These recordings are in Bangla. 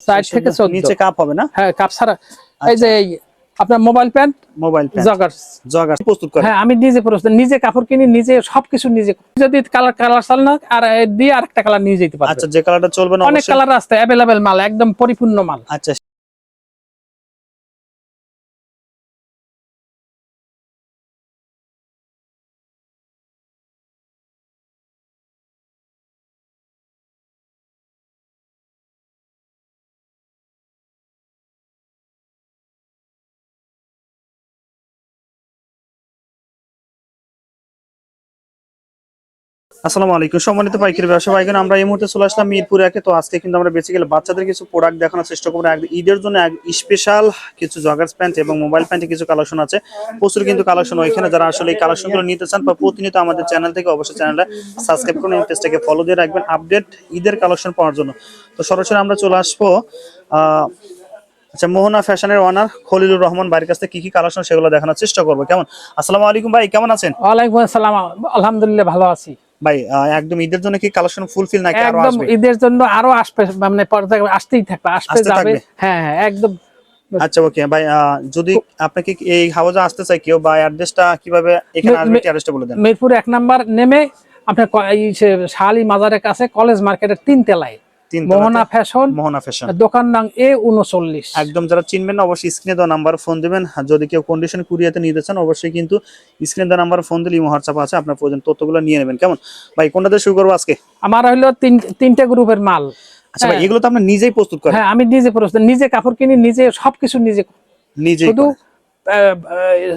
সাইড থেকে 14 নিচে কাপ হবে না? হ্যাঁ কাপ ছাড়া। এই যে আপনার মোবাইল প্যান্ট জগার্স প্রস্তুত করে। হ্যাঁ আমি নিজে প্রস্তুত, নিজে কাপড় কিনি, নিজে সবকিছু নিজে। যদি কালার চাল না আর দিয়ে আরেকটা কালার নিয়ে যেতে পারবে। আচ্ছা যে কালারটা চলবে না অনেক কালার আছে, अवेलेबल মাল, একদম পরিপূর্ণ মাল। আচ্ছা আসসালামু আলাইকুম সম্মানিত পাইকারি ব্যবসা ভাইগণ, আমরা এই মুহূর্তে চলে আসলাম মিরপুর একে। তো আজকে কিন্তু আমরা বেসিক্যালি বাচ্চাদের কিছু প্রোডাক্ট দেখানোর চেষ্টা করবো। ঈদের জন্য স্পেশাল কিছু জগার্স প্যান্ট এবং মোবাইল প্যান্টে কিছু কালেকশন আছে, প্রচুর কিন্তু কালেকশন। ওইখানে যারা আসলে এই কালেকশনগুলো নিতে চান বা প্রতিনিয়ত আমাদের চ্যানেল থেকে অবশ্যই চ্যানেলটা সাবস্ক্রাইব করুন এবং পেজটাকে ফলো দিয়ে রাখবেন আপডেট ঈদের কালেকশন পাওয়ার জন্য। তো সরাসরি আমরা চলে আসবো আচ্ছা মোহনা ফ্যাশনের ওনার খলিলুর রহমান ভাইয়ের কাছ থেকে কি কালেকশন সেগুলো দেখানোর চেষ্টা করবো। কেমন? আসসালামু আলাইকুম ভাই, কেমন আছেন? ওয়ালাইকুম আসসালাম, আলহামদুলিল্লাহ ভালো আছি ভাই। একদম ঈদের জন্য কি কালেকশন ফুলফিল নাকি আরো আসবে? একদম ঈদের জন্য আরো আসবে, মানে পর্যায়ে আসতেই থাকবে, আসতে যাবে। হ্যাঁ হ্যাঁ একদম। আচ্ছা ওকে ভাই, যদি আপনাকে এই হাউজে আসতে চাই কেউ, বা অ্যাড্রেসটা কিভাবে এখানে আসবে, অ্যাড্রেসটা বলে দেন। মিরপুর 1 নাম্বার নেমে আপনার শাহালি মাজারের কাছে কলেজ মার্কেটের 3 তলায় মোহনা ফ্যাশন, দোকান নাম A39। একদম যারা চিনবেন না অবশ্যই স্ক্রিনে দেওয়া নাম্বার ফোন দিবেন। যদি কেউ কন্ডিশন কুরিয়াতে নিতে চান অবশ্যই কিন্তু স্ক্রিনে দেওয়া নাম্বার ফোন দিলে ইমো হোয়াটসঅ্যাপ আছে, আপনার প্রয়োজন তথ্যগুলো নিয়ে নেবেন। কেমন ভাই, কোনটা দিয়ে শুরু করবো আজকে? আমার হলো 3টে গ্রুপের মাল। আচ্ছা ভাই, এগুলো তো আপনি নিজেই প্রস্তুত করেন? হ্যাঁ আমি নিজে প্রস্তুত, নিজে কাপড় কিনি, নিজে সবকিছু নিজে। শুধু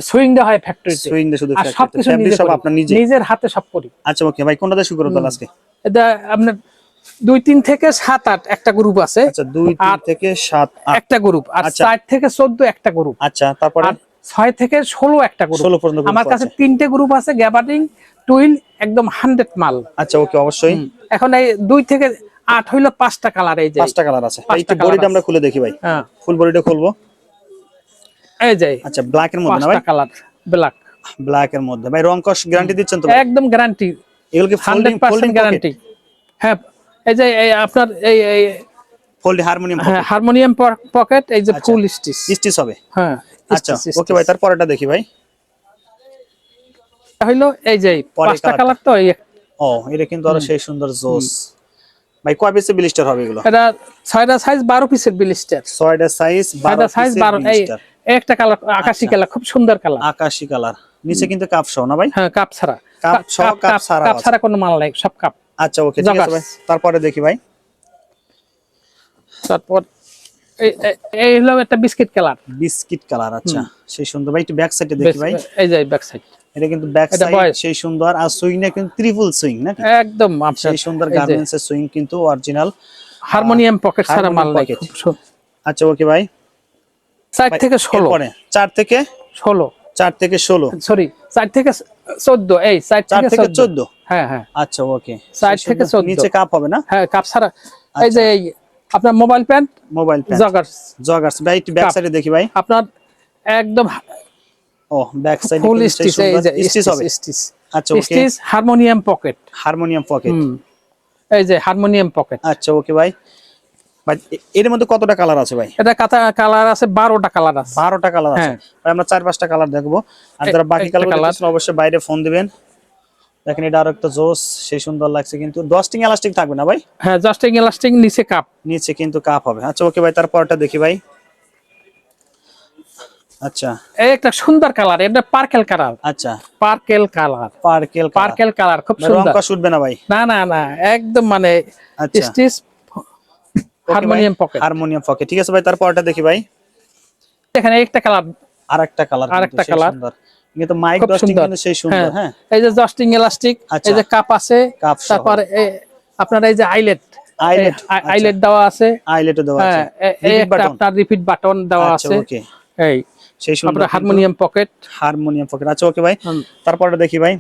সুইংটা হয় ফ্যাক্টরিতে, সুইংটা শুধু আর সবকিছু নিজে সব আপনার নিজের হাতে সব করি। আচ্ছা ওকে ভাই, কোনটা দিয়ে শুরু করব আজকে? এটা আপনার 2-3 থেকে 7-8 একটা গ্রুপ আছে। আচ্ছা 2-3 থেকে 7-8 একটা গ্রুপ, আর 4 থেকে 14 একটা গ্রুপ। আচ্ছা তারপরে 6 থেকে 16 একটা গ্রুপ। 16 পর্যন্ত আমার কাছে 3টে গ্রুপ আছে, গ্যাবার্ডিং টুইল, একদম 100 মাল। আচ্ছা ওকে অবশ্যই। এখন এই 2 থেকে 8 হইলো 5টা কালার। এই যে 5টা কালার আছে। এইটা বডিটা আমরা খুলে দেখি ভাই। হ্যাঁ ফুল বডিটা খুলবো। এই যে আচ্ছা ব্ল্যাক এর মধ্যে না ভাই? 5টা কালার ব্ল্যাক এর মধ্যে ভাই। রং কস গ্যারান্টি দিচ্ছেন তো? একদম গ্যারান্টি, এগুলো কি ফোল্ডিং 100% গ্যারান্টি। হ্যাঁ এই যে আপনার এই ফোল্ডিং হারমোনিয়াম পকেট, এই যে ফুল স্টিচ হবে। হ্যাঁ আচ্ছা ওকে ভাই, তারপরটা দেখি ভাই। হইলো এই যে 5টা কালার। তো ও এটা কিন্তু আরো সেই সুন্দর জোস ভাই। কয় পিসের ব্লিস্টার হবে এগুলো? এটা 6টা সাইজ 12 পিসের ব্লিস্টার। 6টা সাইজ 12 পিসের ব্লিস্টার। এই একটা কালার আকাশী কালার, খুব সুন্দর কালার, আকাশী কালার। নিচে কিন্তু কাপ সহ না ভাই? হ্যাঁ কাপ ছাড়া, কাপ ছাড়া কোনো মাল নাই, সব কাপ। আচ্ছা ওকে ঠিক আছে ভাই, তারপরে দেখি ভাই। তারপর এই হলো একটা বিস্কিট কালার। আচ্ছা সেই সুন্দর ভাই। একটু ব্যাক সাইডে দেখি ভাই। এই যে ব্যাক সাইড, এটা কিন্তু ব্যাক সাইড সেই সুন্দর। আর সুইংটা কিন্তু ট্রিপল সুইং নাকি? একদম সেই সুন্দর গার্মেন্টস এর সুইং, কিন্তু অরিজিনাল হারমোনিয়াম পকেট ছাড়া মাল নাই। আচ্ছা ওকে ভাই। 4 থেকে 16 পরে 4 থেকে 16 সরি 4 থেকে 14। এই 4 থেকে 14। হ্যাঁ হ্যাঁ আচ্ছা ওকে। 4 থেকে 14 নিচে কাপ হবে না? হ্যাঁ কাপ ছাড়া। এই যে আপনার মোবাইল প্যান্ট জগার্স ভাই। একটু ব্যাক সাইডে দেখি ভাই। আপনার একদম ও ব্যাক সাইডে ফুল স্টিচ হবে। আচ্ছা ওকে। Stitch harmonium pocket. এই যে হারমোনিয়াম পকেট। আচ্ছা ওকে ভাই। ভাই এর মধ্যে কতটা কালার আছে ভাই? এটা কালার আছে 12টা কালার আছে। 12টা কালার আছে ভাই। আমরা 4-5টা কালার দেখবো। আর যারা বাকি কালার দেখছেন অবশ্যই বাইরে ফোন দিবেন। দেখেন এটা আরেকটা জোস, সেই সুন্দর লাগছে। কিন্তু ডাস্টিং এলাস্টিক থাকবে না ভাই? হ্যাঁ ডাস্টিং এলাস্টিক, নিচে কাপ। নিচে কিন্তু কাপ হবে। আচ্ছা ওকে ভাই, তারপরটা দেখি ভাই। আচ্ছা এই একটা সুন্দর কালার, এটা পার্পল কালার। আচ্ছা পার্পল কালার খুব সুন্দর। রং কস উঠবে না ভাই? না না না একদম, মানে স্টিচ হারমোনিয়াম পকেট। ঠিক আছে ভাই, তারপরটা দেখি ভাই। এখানে একটা কালার, আরেকটা কালার সুন্দর। কিন্তু মাইক ডাস্টিং কিন্তু সেই সুন্দর। হ্যাঁ এই যে ডাস্টিং এলাস্টিক, এই যে কাপ আছে। তারপর আপনার এই যে আইলেট দেওয়া আছে। আইলেটও দেওয়া আছে। এই একটা আপনার রিপিট বাটন দেওয়া আছে। ওকে এই সেই সুন্দর হারমোনিয়াম পকেট। আচ্ছা ওকে ভাই, তারপরটা দেখি ভাই।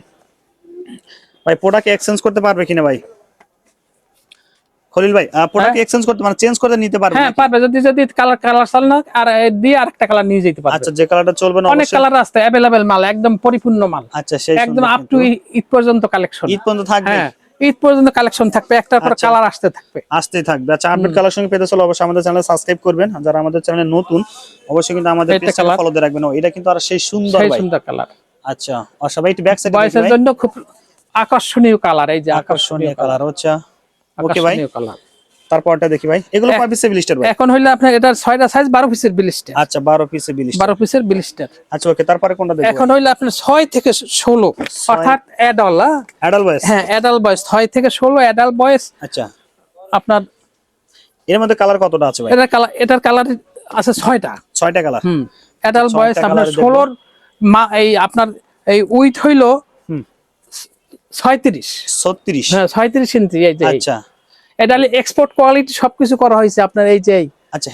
ভাই প্রোডাক্ট এক্সচেঞ্জ করতে পারবে কিনা ভাই? খলিল ভাই প্রোডাক্ট এক্সচেঞ্জ করতে, মানে চেঞ্জ করে নিতে পারবে? হ্যাঁ পারবে, যদি কালার চাল না আর দিয়ে আরেকটা কালার নিয়ে যেতে পারবে। আচ্ছা যে কালারটা চলবে না অনেক কালার আছে, अवेलेबल মাল, একদম পরিপূর্ণ মাল। আচ্ছা সেই একদম আপ টু ঈদ পর্যন্ত কালেকশন। ঈদ পর্যন্ত থাকবে? হ্যাঁ ঈদ পর্যন্ত কালেকশন থাকবে, একটার পর আচ্ছা। কালার আসতেই থাকবে। আচ্ছা, আপডেট কালেকশন পেতে চলে অবশ্যই আমাদের চ্যানেল সাবস্ক্রাইব করবেন। আর যারা আমাদের চ্যানেলে নতুন অবশ্যই কিন্তু আমাদের এটা পেজটাকে কালার। ফলো দিয়ে রাখবেন। এটা কিন্তু আর সেই সুন্দর সেই ভাই। সুন্দর কালার, আচ্ছা, অসাবাই একটু ব্যাক সাইডে বয়সের জন্য খুব আকর্ষণীয় কালার, এই যে আকর্ষণীয় কালার। আচ্ছা, ওকে ভাই, আকর্ষণীয় কালার। তারপরটা দেখি ভাই, এগুলো কয় পিসের ব্লিস্টার ভাই? এখন হইলে আপনার এটার 6টা সাইজ 12 পিসের ব্লিস্টার। আচ্ছা, 12 পিসের ব্লিস্টার। 12 পিসের ব্লিস্টার। আচ্ছা, ওকে, তারপরে কোনটা দেখব? এখন হইলে আপনার 6 থেকে 16, অর্থাৎ অ্যাডাল্ট। অ্যাডাল্ট বয়স। হ্যাঁ, অ্যাডাল্ট বয়স 6 থেকে 16 অ্যাডাল্ট বয়স। আচ্ছা, আপনার এর মধ্যে কালার কতটা আছে ভাই? এটার কালার আছে 6টা। 6টা কালার। অ্যাডাল্ট ছয়টা বয়স আপনার কালারে 16 এই আপনার এই উইথ হইলো হুম 36। 36। হ্যাঁ, 36 ইঞ্চি। এই যে আচ্ছা, এটা এক্সপোর্ট কোয়ালিটি সবকিছু করা হয়েছে আপনার, এই যে আচ্ছা,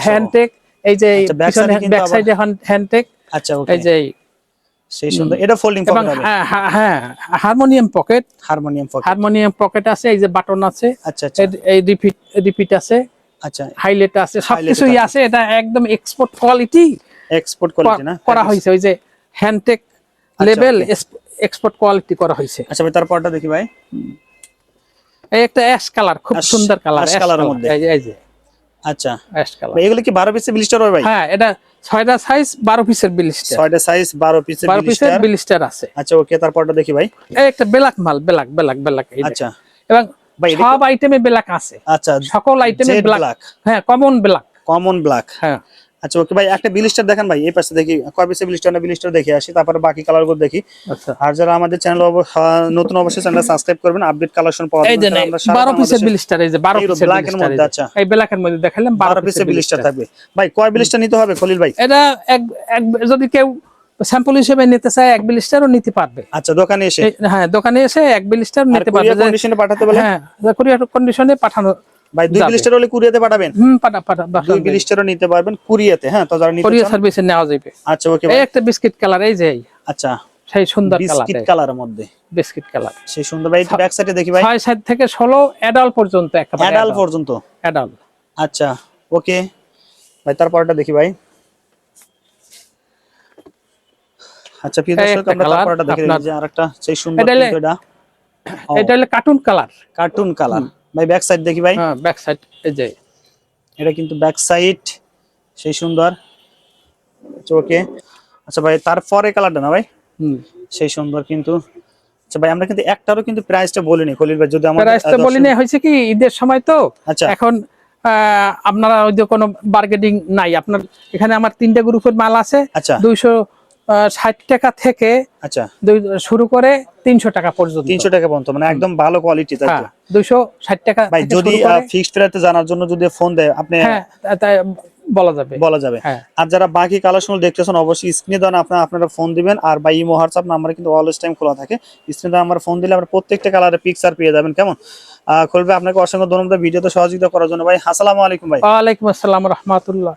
হ্যান্ডটেক, এই যে আচ্ছা, back side এ কিন্তু ব্যাক সাইডে হ্যান্ডটেক। আচ্ছা, ওকে, এই যে সেই সুন্দর। এটা ফোল্ডিং এবং পকেট হবে। হ্যাঁ হারমোনিয়াম পকেট, হারমোনিয়াম পকেট। আছে, এই যে বাটন আছে। আচ্ছা, আচ্ছা, এই রিপিট আছে, আচ্ছা, হাইলাইট আছে, সবকিছুই আছে। এটা একদম এক্সপোর্ট কোয়ালিটি এক্সপোর্ট কোয়ালিটি না করা হয়েছে, ওই যে হ্যান্ডটেক লেভেল এক্সপোর্ট কোয়ালিটি করা হয়েছে। আচ্ছা ভাই, তারপরটা দেখি ভাই। এই একটা অ্যাশ কালার, খুব সুন্দর কালার, অ্যাশ কালারের মধ্যে। এই যে আচ্ছা, অ্যাশ কালার। ভাই এগুলো কি 12 পিসের ব্লিস্টার হবে ভাই? হ্যাঁ, এটা 6টা সাইজ 12 পিসের ব্লিস্টার। 6টা সাইজ 12 পিসের 12 পিসের ব্লিস্টার। ব্লিস্টার আছে। আচ্ছা, ওকে, তারপরটা দেখি ভাই। এই একটা ব্ল্যাক মাল, ব্ল্যাক এই আচ্ছা এবং ভাই, সব আইটেমে ব্ল্যাক আছে। আচ্ছা, সকল আইটেমে Jet ব্ল্যাক। black। হ্যাঁ, কমন ব্ল্যাক। হ্যাঁ, আচ্ছা, ওকে ভাই, একটা ব্লিস্টার দেখান ভাই, এই পাশে দেখি কয় পিসের ব্লিস্টার দেখে আসি, তারপরে বাকি কালার গুলো দেখি। আচ্ছা, আর যারা আমাদের চ্যানেল নতুন অবশ্যই চ্যানেল সাবস্ক্রাইব করবেন, আপডেট কালেকশন পাওয়ার এই যে জন্য আমরা 12 পিসের ব্লিস্টার, এই যে 12 পিসের ব্ল্যাক এর মধ্যে। আচ্ছা, এই ব্ল্যাকের মধ্যে দেখালাম 12 পিসের ব্লিস্টার থাকবে। ভাই কয় ব্লিস্টার নিতে হবে খলিল ভাই? এটা যদি কেউ স্যাম্পল হিসেবে নিতে চায় এক ব্লিস্টারও নিতে পারবে। আচ্ছা, দোকানে এসে? হ্যাঁ, দোকানে এসে এক ব্লিস্টার নিতে পারবে। কুরিয়ার কন্ডিশনে পাঠাতে বলে? হ্যাঁ, কুরিয়ার কন্ডিশনে পাঠানো। ভাই 2 ব্লিস্টার হলে কুরিয়াতে পাঠাবেন? পাঠা 2 ব্লিস্টারও নিতে পারবেন কুরিয়াতে। হ্যাঁ, তো যারা নিতে কুরিয়ার চান সার্ভিসে নেওয়া যাবে। আচ্ছা, ওকে এই ভাই, একটা বিস্কিট কালার, এই যে আচ্ছা, সেই সুন্দর কালার, বিস্কিট কালারের মধ্যে। বিস্কিট কালার, সেই সুন্দর ভাই। একটু ব্যাক সাইডে দেখি ভাই। 6 সাইড থেকে 16 অ্যাডাল্ট পর্যন্ত, একেবারে অ্যাডাল্ট পর্যন্ত। অ্যাডাল্ট। আচ্ছা, ওকে ভাই, তারপরটা দেখি ভাই। আচ্ছা, প্রিয় দর্শক, আমরা তারপরটা দেখি যে আরেকটা সেই সুন্দর কিন্তু এটা হলো কার্টুন কালার। ভাই ব্যাক সাইড দেখি ভাই। হ্যাঁ, ব্যাক সাইড, এই যে এটা কিন্তু ব্যাক সাইড সেই সুন্দর। আচ্ছা, ওকে। আচ্ছা ভাই, তারপরে কালারটা না ভাই, সেই সুন্দর কিন্তু। আচ্ছা ভাই, আমরা কিন্তু একটারও কিন্তু প্রাইসটা বলিনি খলিল ভাই, যদি আমাদের প্রাইসটা বলিনি, হয়েছে কি ঈদের সময় তো। আচ্ছা, এখন আপনারা ওই যে কোনো বার্গেনিং নাই আপনার এখানে। আমার 3টা গ্রুপের মাল আছে। আচ্ছা, 260 টাকা থেকে আচ্ছা শুরু করে 300 টাকা পর্যন্ত। 300 টাকা পর্যন্ত, মানে একদম ভালো কোয়ালিটি, তাই তো? 260 টাকা ভাই, যদি ফিক্সড প্রাইসে জানার জন্য যদি ফোন দেয় আপনি, হ্যাঁ, তাই বলা যাবে। হ্যাঁ। আর যারা বাকি কালেকশন দেখতেছেন অবশ্যই স্ক্রিনে দেন আপনারা ফোন দিবেন। আর বাই ইমো হোয়াটসঅ্যাপ নাম্বার কিন্তু অলওয়েজ টাইম খোলা থাকে। স্ক্রিনে দেন আমরা ফোন দিলে আমরা প্রত্যেকটা কালারের পিকচার পেয়ে যাবেন। কেমন খুলবে? আপনাকে অসংখ্য ধন্যবাদ ভিডিওতে সহযোগিতা করার জন্য ভাই। আসসালামু আলাইকুম ভাই। ওয়ালাইকুম আসসালাম রাহমাতুল্লাহ।